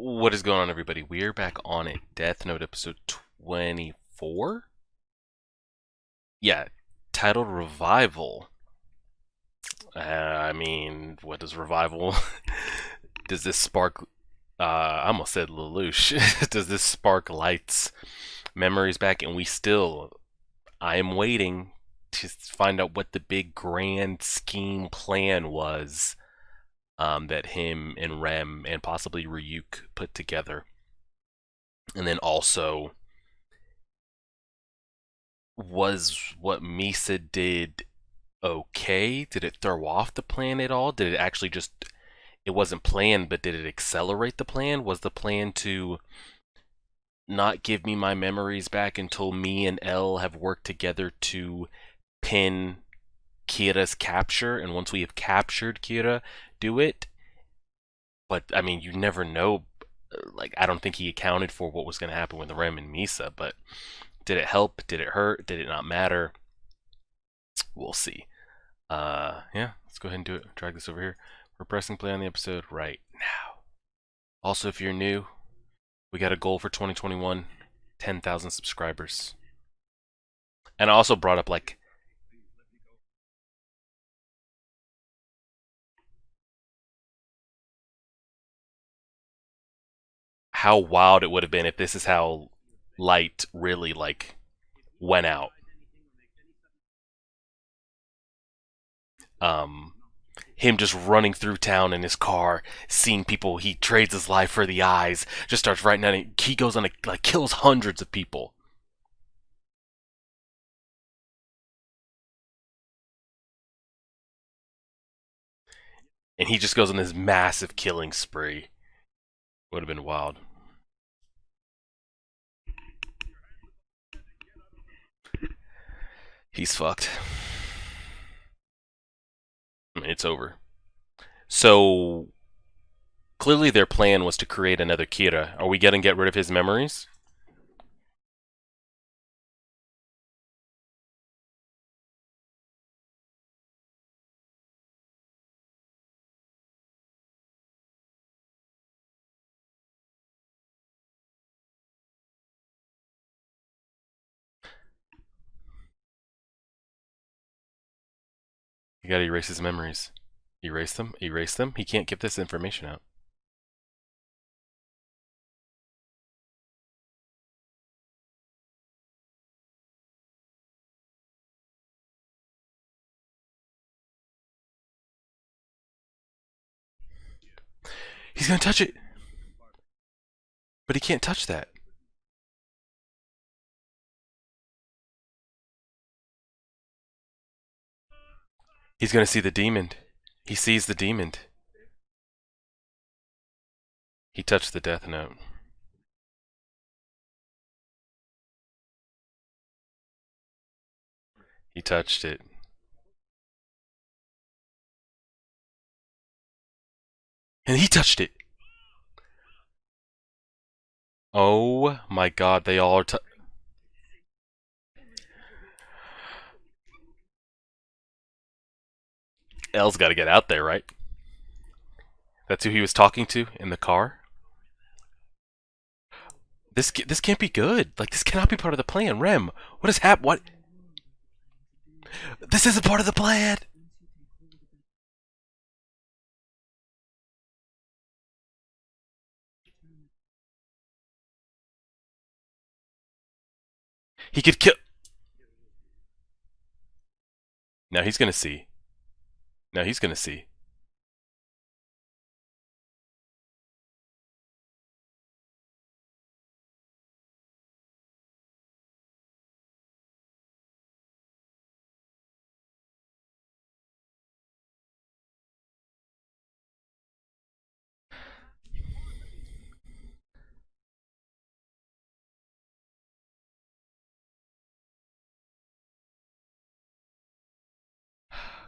What is going on, everybody? We're back on it. Death Note episode 24? Yeah, titled Revival. I mean, what does revival? Does this spark. I almost said Lelouch. Does this spark lights memories back? And I am waiting to find out what the big grand scheme plan was that him and Rem and possibly Ryuk put together. And then also, was what Misa did okay? Did it throw off the plan at all? Did it actually just, it wasn't planned, but did it accelerate the plan? Was the plan to not give me my memories back until me and L have worked together to pin Kira's capture, and once we have captured Kira, do it? But I mean, you never know. Like, I don't think he accounted for what was going to happen with Rem and Misa, but did it help? Did it hurt? Did it not matter? We'll see. Yeah, let's go ahead and do it. Drag this over here. We're pressing play on the episode right now. Also, if you're new, we got a goal for 2021, 10,000 subscribers. And I also brought up, like, how wild it would have been if this is how Light really, like, went out. Him just running through town in his car, seeing people, he trades his life for the eyes, just starts writing down, he goes on like, kills hundreds of people. And he just goes on this massive killing spree. Would have been wild. He's fucked. I mean, it's over. So, clearly their plan was to create another Kira. Are we gonna get rid of his memories? You gotta erase his memories. Erase them? Erase them? He can't give this information out. He's gonna touch it! But he can't touch that. He's gonna see the demon. He sees the demon. He touched the Death Note. He touched it. And he touched it! Oh my god, they all are L's gotta get out there, right? That's who he was talking to in the car? This can't be good. Like, this cannot be part of the plan. Rem, what has happened? What? This isn't part of the plan! He could kill... Now he's gonna see. Now he's gonna see.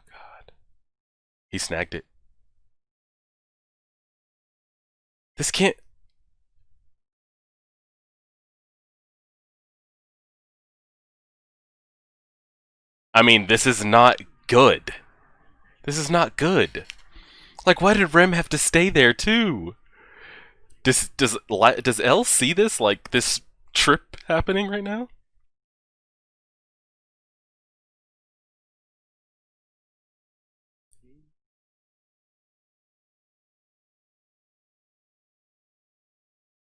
God. He snagged it. This can't... I mean, this is not good. This is not good. Like, why did Rem have to stay there, too? Does L see this like this trip happening right now?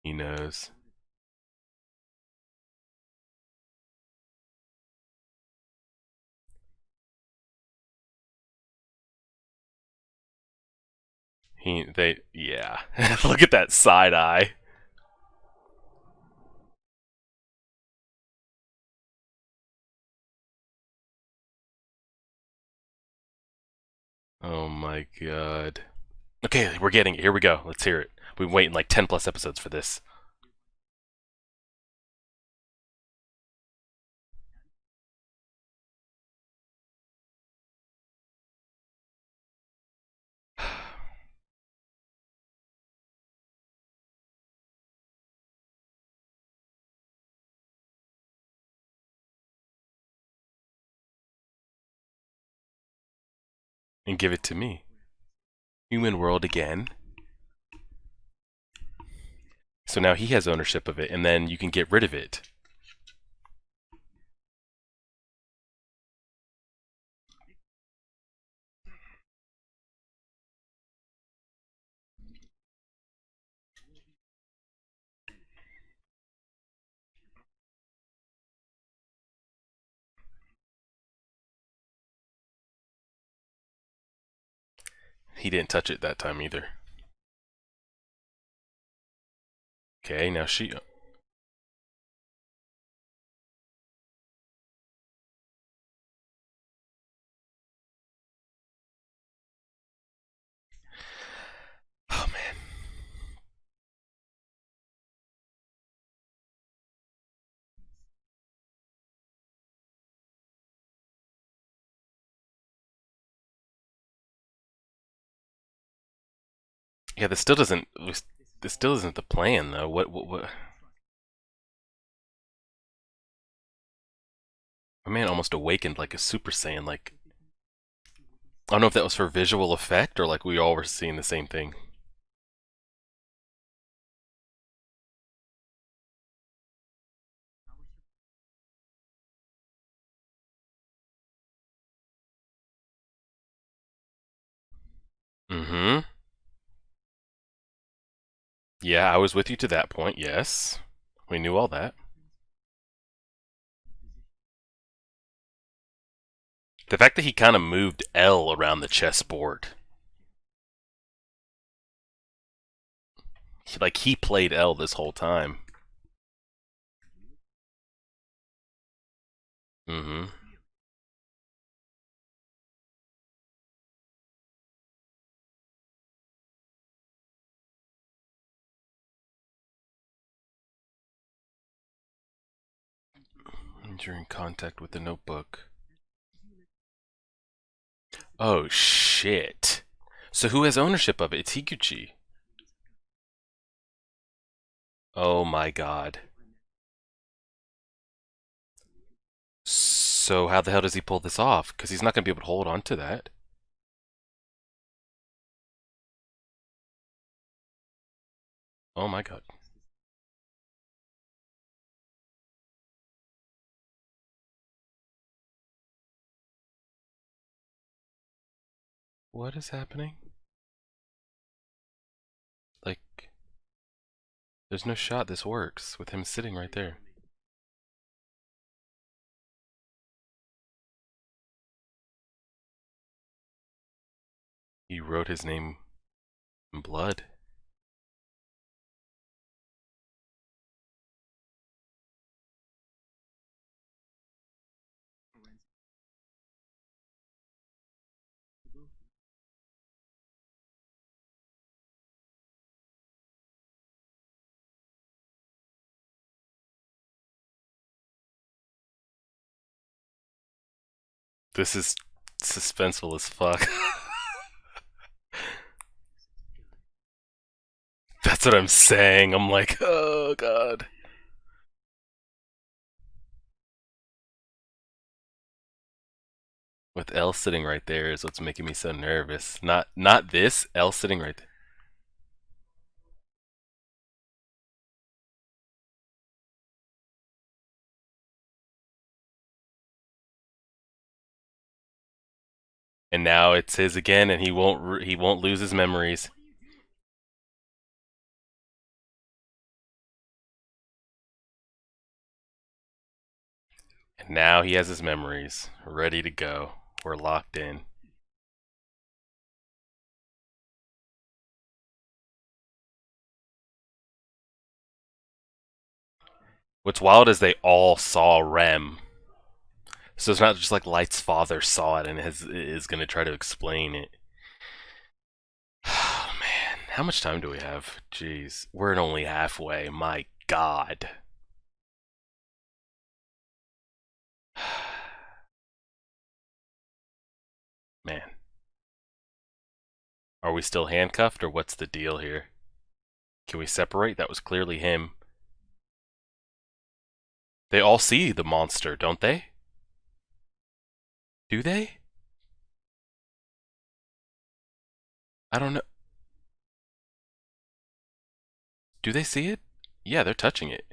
He knows. Yeah. Look at that side eye. Oh my god. Okay, we're getting it. Here we go. Let's hear it. We've been waiting like 10 plus episodes for this. And give it to me. Human world again. So now he has ownership of it, and then you can get rid of it. He didn't touch it that time either. Okay, now she. Oh man. Yeah, this still doesn't. This still isn't the plan though. What? My man almost awakened like a Super Saiyan. Like I don't know if that was for visual effect or like we all were seeing the same thing. Mm-hmm. Yeah, I was with you to that point. Yes, we knew all that. The fact that he kind of moved L around the chessboard, like he played L this whole time. Mm-hmm. During contact with the notebook. Oh shit. So who has ownership of it? It's Higuchi. Oh my god. So how the hell does he pull this off? Because he's not going to be able to hold on to that. Oh my god. What is happening? Like, there's no shot this works with him sitting right there. He wrote his name in blood. This is suspenseful as fuck. That's what I'm saying. I'm like, oh god. With L sitting right there is what's making me so nervous. Not this L sitting right there. And now it's his again, and he won't lose his memories. And now he has his memories ready to go. We're locked in. What's wild is they all saw Rem. So it's not just like Light's father saw it and is going to try to explain it. Oh, man. How much time do we have? Jeez. We're only halfway. My god. Man. Are we still handcuffed or what's the deal here? Can we separate? That was clearly him. They all see the monster, don't they? Do they? I don't know. Do they see it? Yeah, they're touching it.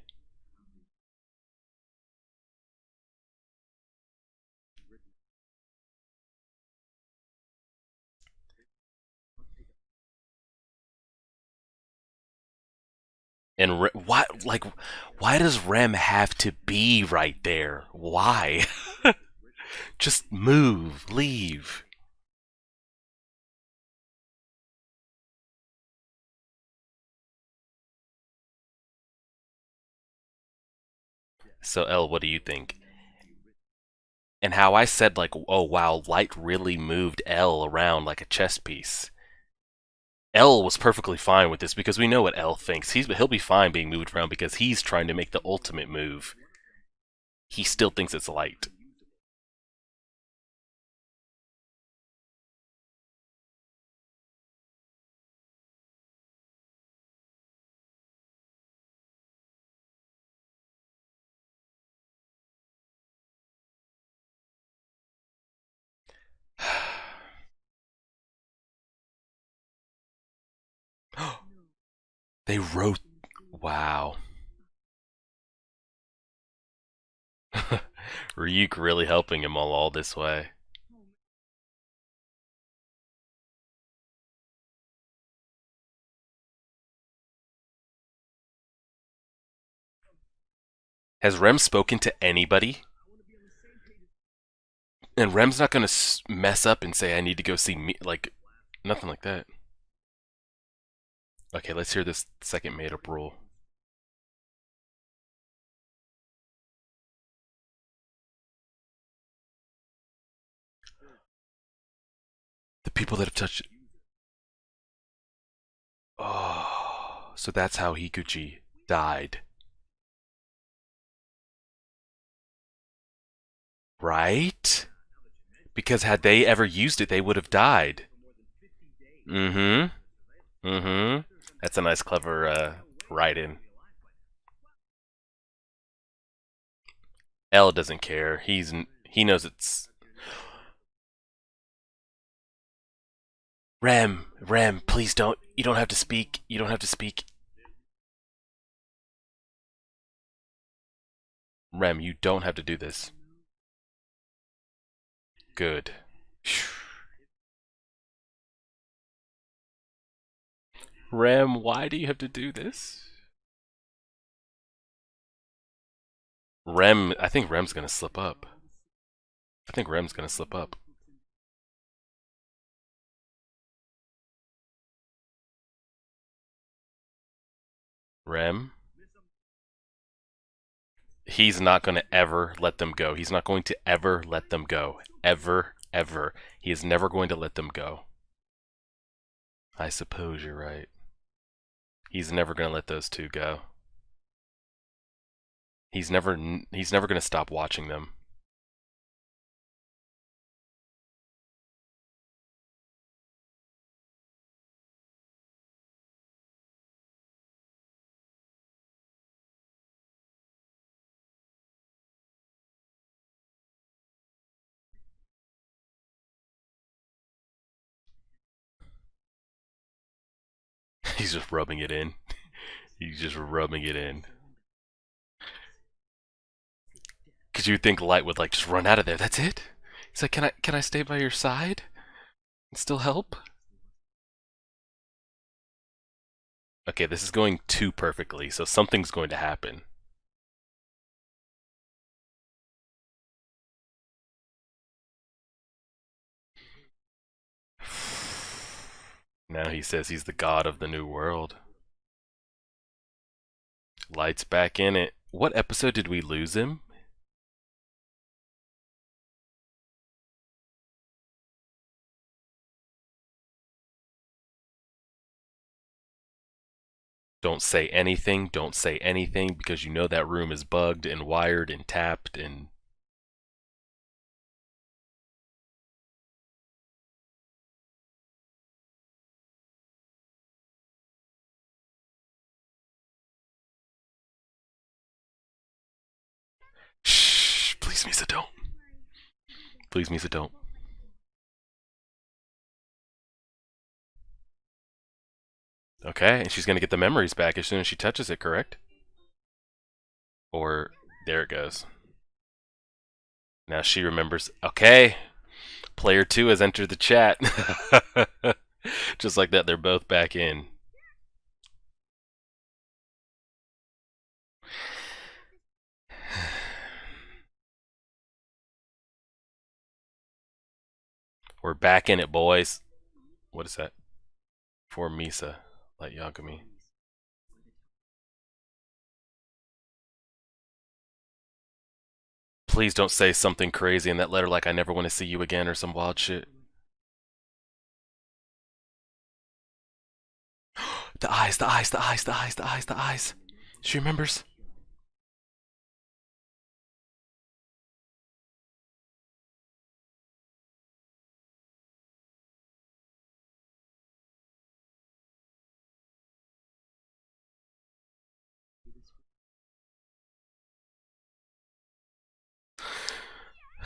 And why does Rem have to be right there? Why? Just move, leave. So, Elle, what do you think? And how I said, like, oh wow, Light really moved Elle around like a chess piece. Elle was perfectly fine with this because we know what Elle thinks. He'll be fine being moved around because he's trying to make the ultimate move. He still thinks it's Light. They wrote. Wow. Ryuk really helping him all this way. Has Rem spoken to anybody? And Rem's not gonna mess up and say, I need to go see me. Like, nothing like that. Okay, let's hear this second made up rule. The people that have touched it. Oh, so that's how Higuchi died. Right? Because had they ever used it, they would have died. Mm hmm. Mm hmm. That's a nice, clever write in. L doesn't care. He knows it's Rem, please don't. You don't have to speak. You don't have to speak. Rem, you don't have to do this. Good. Rem, why do you have to do this? I think Rem's gonna slip up. I think Rem's gonna slip up. Rem, he's not gonna ever let them go. He's not going to ever let them go. Ever, ever. He is never going to let them go. I suppose you're right. He's never gonna let those two go. He's never gonna stop watching them. He's just rubbing it in. He's just rubbing it in. Cause you'd think Light would like just run out of there. That's it. He's like, can I stay by your side? Still help? Okay, this is going too perfectly, so something's going to happen. Now he says he's the god of the new world. Lights back in it. What episode did we lose him? Don't say anything, don't say anything, because you know that room is bugged and wired and tapped and... Shh, please Misa, don't. Please Misa, don't. Okay, and she's gonna get the memories back as soon as she touches it, correct? Or, there it goes. Now she remembers. Okay, player 2 has entered the chat. Just like that, they're both back in. We're back in it, boys. What is that? For Misa, like Yagami. Please don't say something crazy in that letter like I never want to see you again or some wild shit. The eyes, the eyes, the eyes, the eyes, the eyes, the eyes. She remembers.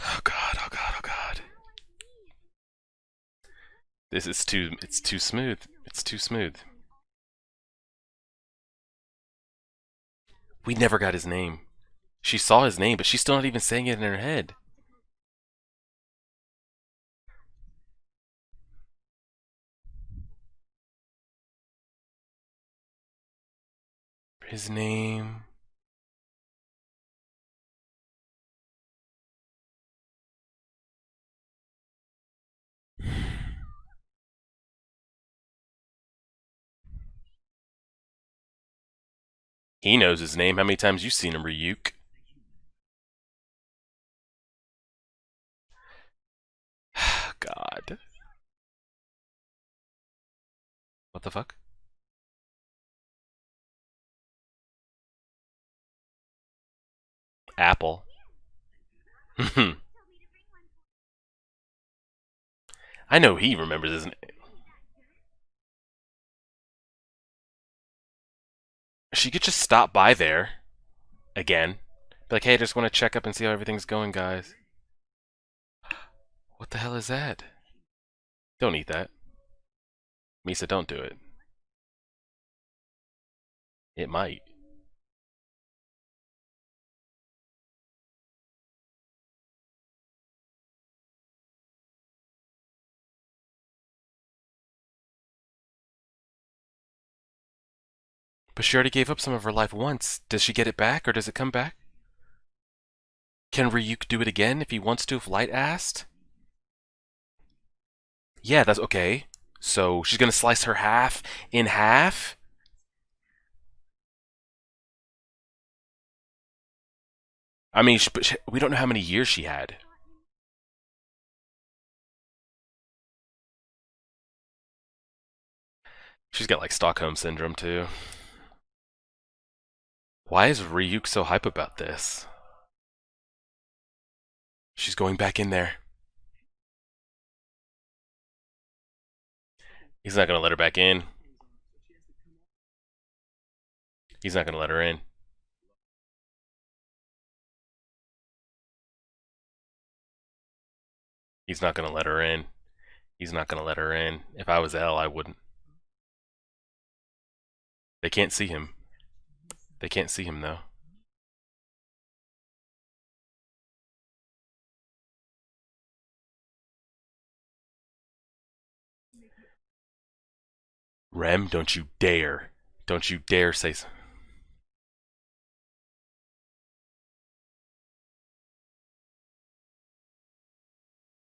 Oh god, oh god, oh god. This is too, it's too smooth. It's too smooth. We never got his name. She saw his name, but she's still not even saying it in her head. His name. He knows his name. How many times you seen him, Ryuk? God. What the fuck? Apple. I know he remembers his name. She could just stop by there again. Be like, hey, I just want to check up and see how everything's going, guys. What the hell is that? Don't eat that. Misa, don't do it. It might. But she already gave up some of her life once. Does she get it back, or does it come back? Can Ryuk do it again if he wants to, if Light asked? Yeah, that's okay. So she's gonna slice her half in half? I mean, we don't know how many years she had. She's got like Stockholm Syndrome too. Why is Ryuk so hype about this? She's going back in there. He's not gonna let her back in. He's not gonna let her in. He's not gonna let her in. He's not gonna let her in. If I was L, I wouldn't. They can't see him. They can't see him though. Rem, don't you dare. Don't you dare say so.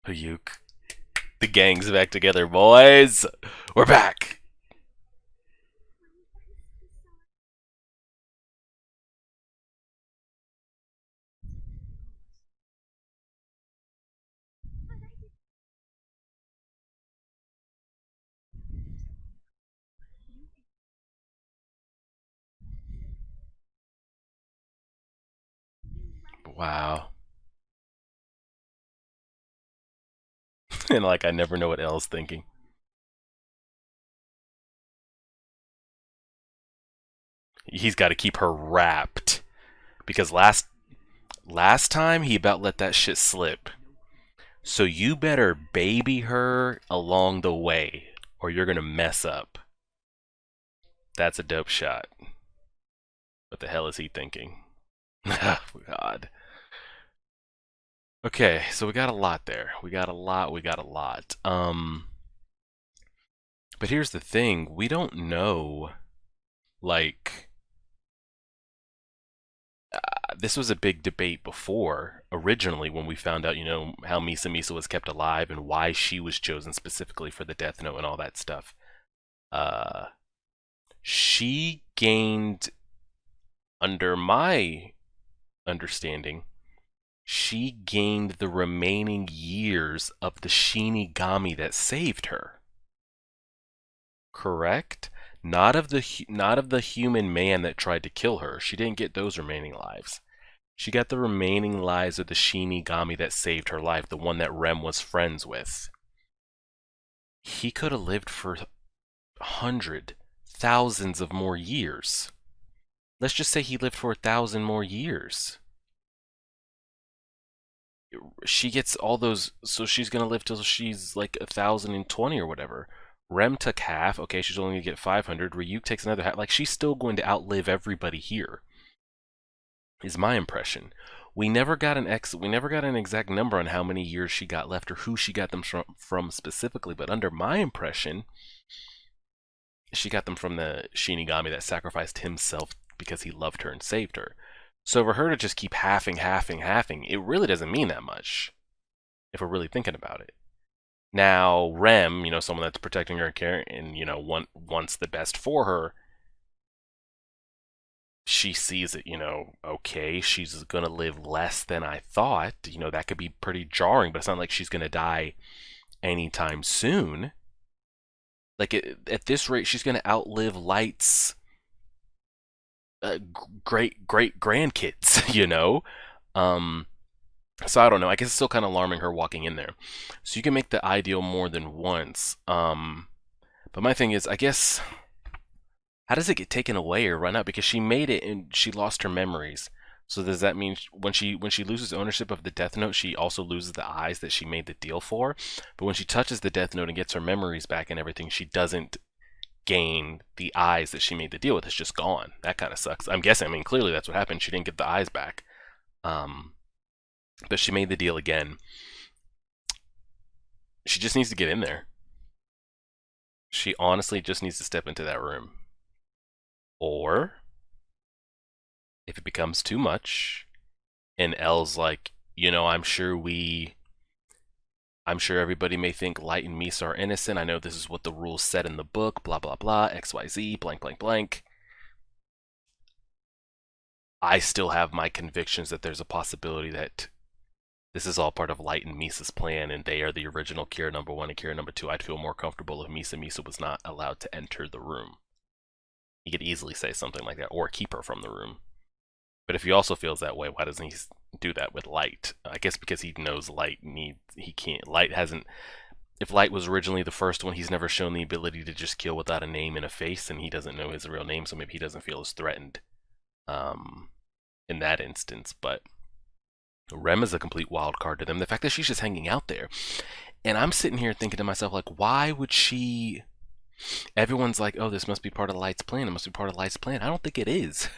Hayuk. The gang's back together, boys. We're back. Wow. And like, I never know what L's thinking. He's got to keep her wrapped because last time he about let that shit slip. So you better baby her along the way, or you're gonna mess up. That's a dope shot. What the hell is he thinking? Oh, God. Okay, so we got a lot there. We got a lot. We got a lot. But here's the thing: we don't know. Like, this was a big debate before. Originally, when we found out, how Misa was kept alive and why she was chosen specifically for the Death Note and all that stuff. Uh, she gained, under my understanding, she gained the remaining years of the Shinigami that saved her. Correct? Not of the human man that tried to kill her. She didn't get those remaining lives. She got the remaining lives of the Shinigami that saved her life, the one that Rem was friends with. He could have lived for hundred, thousands of more years. Let's just say he lived for 1,000 more years. She gets all those, so she's gonna live till she's like 1,020 or whatever. Rem took half. Okay, she's only gonna get 500. Ryuk takes another half. Like, she's still going to outlive everybody here. Is my impression. We never got an exact number on how many years she got left or who she got them from specifically. But under my impression, she got them from the Shinigami that sacrificed himself because he loved her and saved her. So for her to just keep halving, it really doesn't mean that much if we're really thinking about it. Now, Rem, someone that's protecting her and wants the best for her, she sees it, okay, she's going to live less than I thought. That could be pretty jarring, but it's not like she's going to die anytime soon. Like, at this rate, she's going to outlive Light's great grandkids, So I don't know. I guess it's still kind of alarming her walking in there. So you can make the ideal more than once. But my thing is, I guess, how does it get taken away or run out? Because she made it and she lost her memories. So does that mean when she loses ownership of the Death Note, she also loses the eyes that she made the deal for? But when she touches the Death Note and gets her memories back and everything, she doesn't gain the eyes that she made the deal with. It's just gone. That kind of sucks. I'm guessing. I mean, clearly that's what happened. She didn't get the eyes back. But she made the deal again. She just needs to get in there. She honestly just needs to step into that room. Or, if it becomes too much, and L's like, I'm sure everybody may think Light and Misa are innocent. I know this is what the rules said in the book, blah, blah, blah, XYZ, blank, blank, blank. I still have my convictions that there's a possibility that this is all part of Light and Misa's plan, and they are the original Kira number 1 and Kira number 2. I'd feel more comfortable if Misa was not allowed to enter the room. He could easily say something like that, or keep her from the room. But if he also feels that way, why doesn't he do that with Light? I guess because he knows he can't. Light hasn't. If Light was originally the first one, he's never shown the ability to just kill without a name and a face, and he doesn't know his real name, so maybe he doesn't feel as threatened in that instance. But Rem is a complete wild card to them. The fact that she's just hanging out there. And I'm sitting here thinking to myself, like, why would she... Everyone's like, oh, this must be part of Light's plan. It must be part of Light's plan. I don't think it is.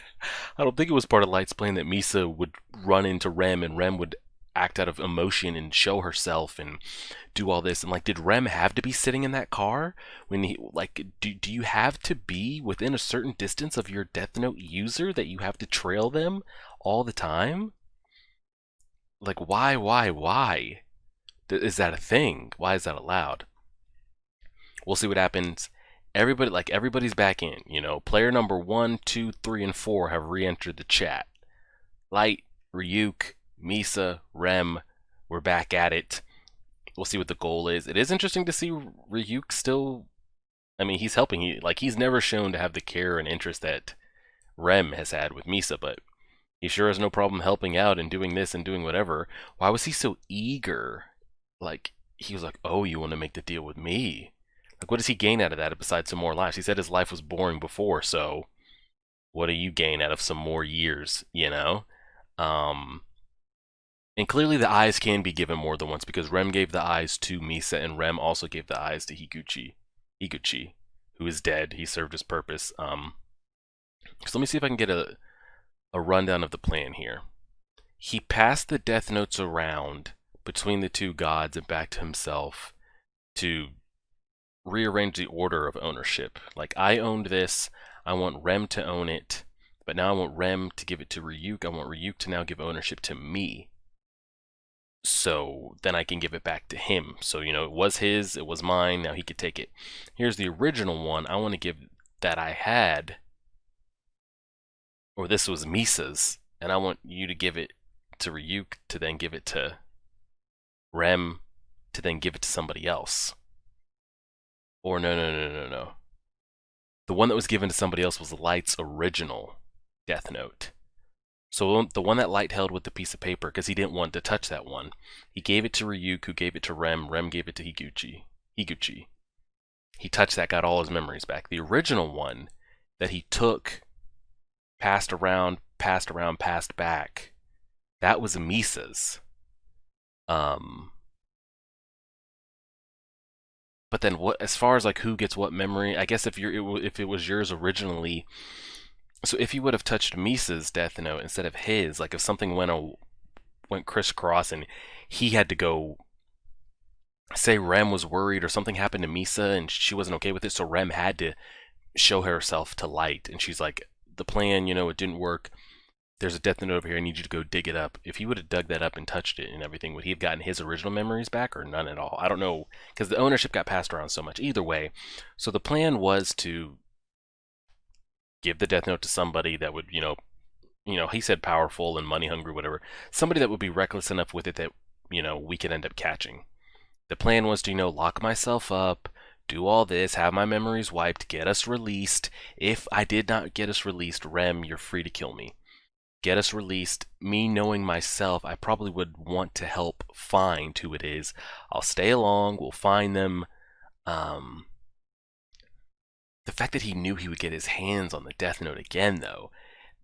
I don't think it was part of Light's plan that Misa would run into Rem and Rem would act out of emotion and show herself and do all this. And like, did Rem have to be sitting in that car when he like? Do you have to be within a certain distance of your Death Note user that you have to trail them all the time? Like, why? Is that a thing? Why is that allowed? We'll see what happens. Everybody's back in. You know, player number 1, 2, 3, and 4 have re-entered the chat. Light, Ryuk, Misa, Rem, we're back at it. We'll see what the goal is. It is interesting to see Ryuk still. I mean, he's helping. He's never shown to have the care and interest that Rem has had with Misa, but he sure has no problem helping out and doing this and doing whatever. Why was he so eager? Like, he was like, oh, you want to make the deal with me? Like, what does he gain out of that besides some more lives? He said his life was boring before, so what do you gain out of some more years, you know? And clearly the eyes can be given more than once because Rem gave the eyes to Misa and Rem also gave the eyes to Higuchi, who is dead. He served his purpose. So let me see if I can get a rundown of the plan here. He passed the Death Notes around between the two gods and back to himself to rearrange the order of ownership. Like, I owned this, I want Rem to own it, but now I want Rem to give it to Ryuk. I want Ryuk to now give ownership to me. So then I can give it back to him. So, you know, it was his, it was mine, now he could take it. Here's the original one I want to give that I had, or this was Misa's, and I want you to give it to Ryuk to then give it to Rem to then give it to somebody else. Or no. The one that was given to somebody else was Light's original Death Note. So the one that Light held with the piece of paper, because he didn't want to touch that one, he gave it to Ryuk, who gave it to Rem. Rem gave it to Higuchi. He touched that, got all his memories back. The original one that he took, passed around, passed back, that was Misa's. But then what? As far as like who gets what memory, I guess if it was yours originally, so if you would have touched Misa's Death Note instead of his, like if something went crisscross and he had to go, say Rem was worried or something happened to Misa and she wasn't okay with it, so Rem had to show herself to Light, and she's like, the plan, you know, it didn't work. There's a Death Note over here. I need you to go dig it up. If he would have dug that up and touched it and everything, would he have gotten his original memories back or none at all? I don't know, because the ownership got passed around so much. Either way, so the plan was to give the Death Note to somebody that would, he said powerful and money hungry, whatever. Somebody that would be reckless enough with it that, we could end up catching. The plan was to, lock myself up, do all this, have my memories wiped, get us released. If I did not get us released, Rem, you're free to kill me. Get us released. Me knowing myself, I probably would want to help find who it is. I'll stay along, we'll find them. The fact that he knew he would get his hands on the Death Note again, though,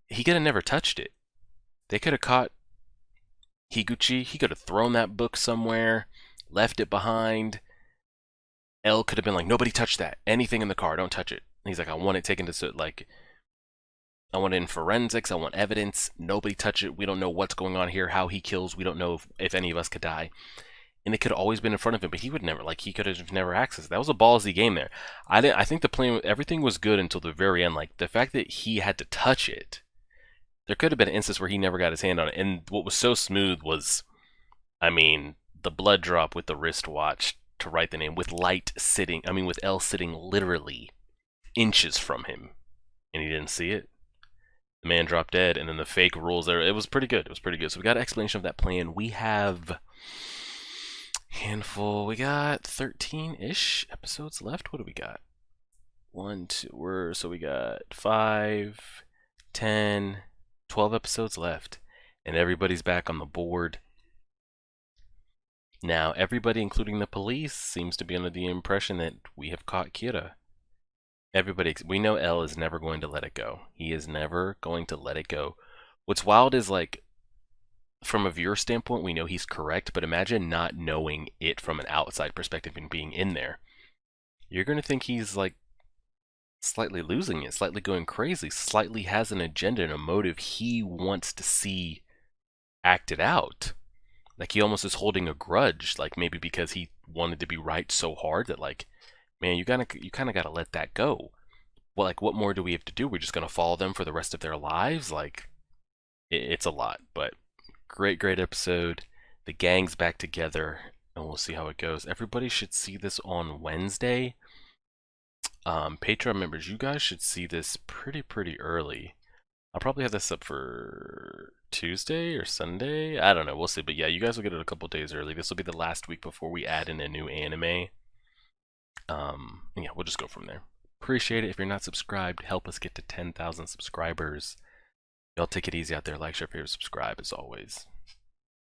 he could have never touched it. They could have caught Higuchi. He could have thrown that book somewhere, left it behind. L could have been like, nobody touch that. Anything in the car, don't touch it. And he's like, I want it taken to, I want it in forensics. I want evidence. Nobody touch it. We don't know what's going on here, how he kills. We don't know if any of us could die. And it could have always been in front of him, but he would never, he could have never accessed it. That was a ballsy game there. I think the plan, everything was good until the very end. Like, the fact that he had to touch it, there could have been an instance where he never got his hand on it. And what was so smooth was, the blood drop with the wristwatch to write the name, with with L sitting literally inches from him, and he didn't see it. The man dropped dead, and then the fake rules there. It was pretty good. So we got an explanation of that plan. We have handful. We got 13-ish episodes left. What do we got? 1, 2. So we got 5, 10, 12 episodes left, and everybody's back on the board. Now, everybody, including the police, seems to be under the impression that we have caught Kira. Everybody, we know L is never going to let it go. He is never going to let it go. What's wild is, from a viewer standpoint, we know he's correct, but imagine not knowing it from an outside perspective and being in there. You're going to think he's, slightly losing it, slightly going crazy, slightly has an agenda and a motive he wants to see acted out. Like he almost is holding a grudge, like maybe because he wanted to be right so hard that like, man, you kind of got to let that go. Well, like what more do we have to do? We're just gonna follow them for the rest of their lives? Like it's a lot, but great episode. The gang's back together, and we'll see how it goes. Everybody should see this on Wednesday. Patreon members, you guys should see this pretty early. I'll probably have this up for Tuesday or Sunday. I don't know. We'll see. But yeah, you guys will get it a couple days early. This will be the last week before we add in a new anime. And yeah, we'll just go from there. Appreciate it. If you're not subscribed, help us get to 10,000 subscribers. Y'all take it easy out there. Like, share, favorite, subscribe as always.